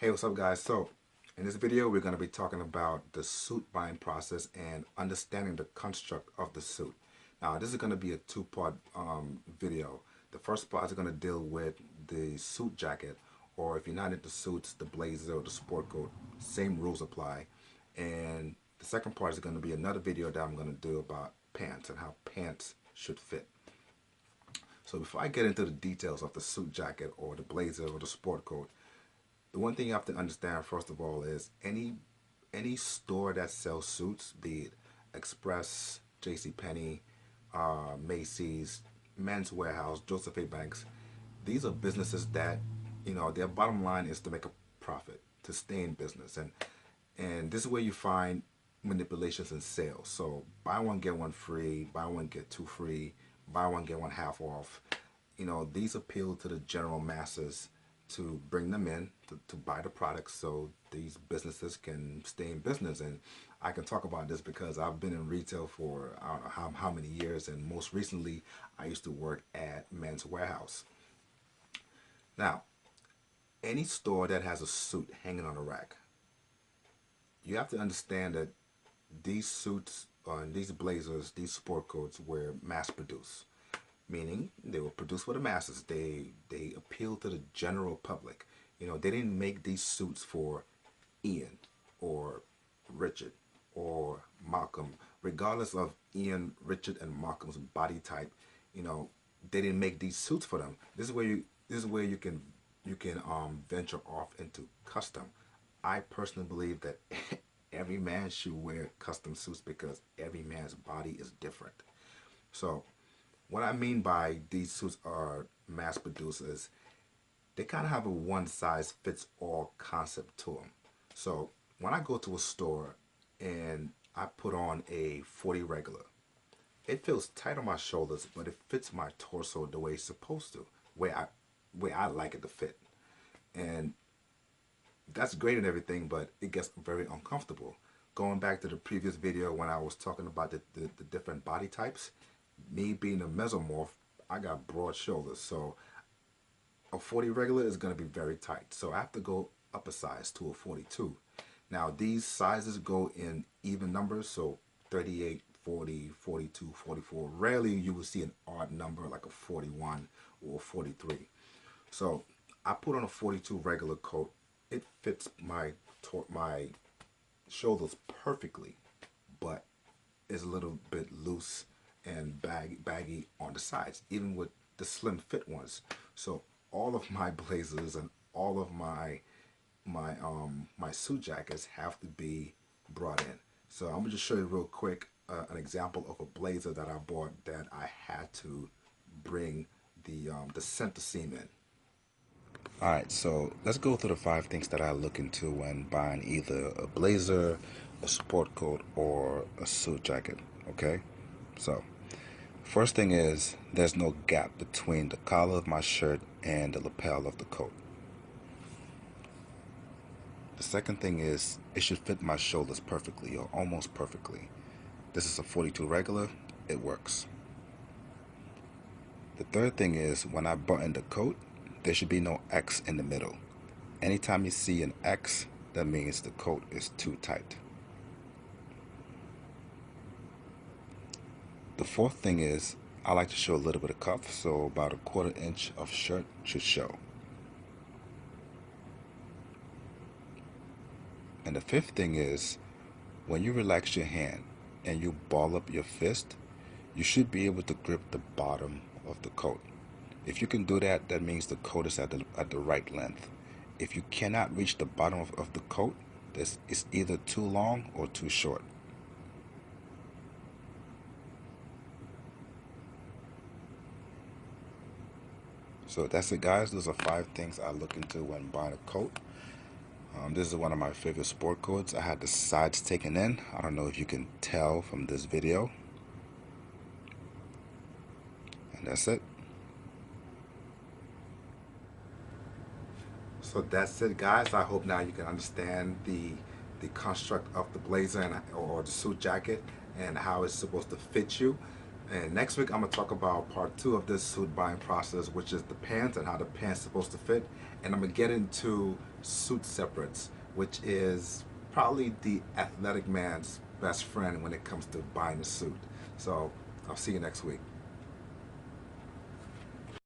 Hey, what's up guys? So in this video we're going to be talking about the suit buying process and understanding the construct of the suit. Now this is going to be a two-part video. The first part is going to deal with the suit jacket, or if you're not into suits, the blazer or the sport coat. Same rules apply. And the second part is going to be another video that I'm going to do about pants and how pants should fit. So before I get into the details of the suit jacket or the blazer or the sport coat, the one thing you have to understand first of all is any store that sells suits, be it Express, JCPenney, Macy's, Men's Warehouse, Joseph A. Banks, these are businesses that, their bottom line is to make a profit, to stay in business. And this is where you find manipulations in sales. So buy one, get one free, buy one, get two free, buy one, get one half off. These appeal to the general masses to bring them in to buy the products so these businesses can stay in business. And I can talk about this because I've been in retail for I don't know how many years, and most recently I used to work at Men's Warehouse. Now, any store that has a suit hanging on a rack, you have to understand that these suits and these blazers, these sport coats were mass produced, meaning they were produced for the masses. They appeal to the general public. They didn't make these suits for Ian or Richard or Malcolm. Regardless of Ian, Richard, and Malcolm's body type, they didn't make these suits for them. This is where you can venture off into custom. I personally believe that every man should wear custom suits because every man's body is different. So what I mean by these suits are mass produced is they kind of have a one-size-fits-all concept to them. So when I go to a store and I put on a 40 regular, it feels tight on my shoulders, but it fits my torso the way it's supposed to, where I like it to fit. And that's great and everything, but it gets very uncomfortable. Going back to the previous video when I was talking about the different body types, me being a mesomorph, I got broad shoulders, so a 40 regular is going to be very tight. So I have to go up a size to a 42. Now these sizes go in even numbers, so 38, 40, 42, 44. Rarely you will see an odd number like a 41 or 43. So I put on a 42 regular coat. It fits my shoulders perfectly, but it's a little bit loose and baggy on the sides, even with the slim fit ones. So all of my blazers and all of my suit jackets have to be brought in. So I'm gonna just show you real quick an example of a blazer that I bought that I had to bring the center seam in. Alright, so let's go through the 5 things that I look into when buying either a blazer, a sport coat, or a suit jacket. Okay, so first thing is there's no gap between the collar of my shirt and the lapel of the coat. The second thing is it should fit my shoulders perfectly or almost perfectly. This is a 42 regular, it works. The third thing is when I button the coat, there should be no X in the middle. Anytime you see an X, that means the coat is too tight. The fourth thing is I like to show a little bit of cuff, so about a 1/4 inch of shirt should show. And the fifth thing is when you relax your hand and you ball up your fist, you should be able to grip the bottom of the coat. If you can do that, that means the coat is at the right length. If you cannot reach the bottom of the coat, it's either too long or too short. So that's it, guys. Those are 5 things I look into when buying a coat. This is one of my favorite sport coats. I had the sides taken in. I don't know if you can tell from this video. And that's it. So that's it, guys. I hope now you can understand the construct of the blazer or the suit jacket and how it's supposed to fit you. And next week, I'm going to talk about part two of this suit buying process, which is the pants and how the pants supposed to fit. And I'm going to get into suit separates, which is probably the athletic man's best friend when it comes to buying a suit. So I'll see you next week.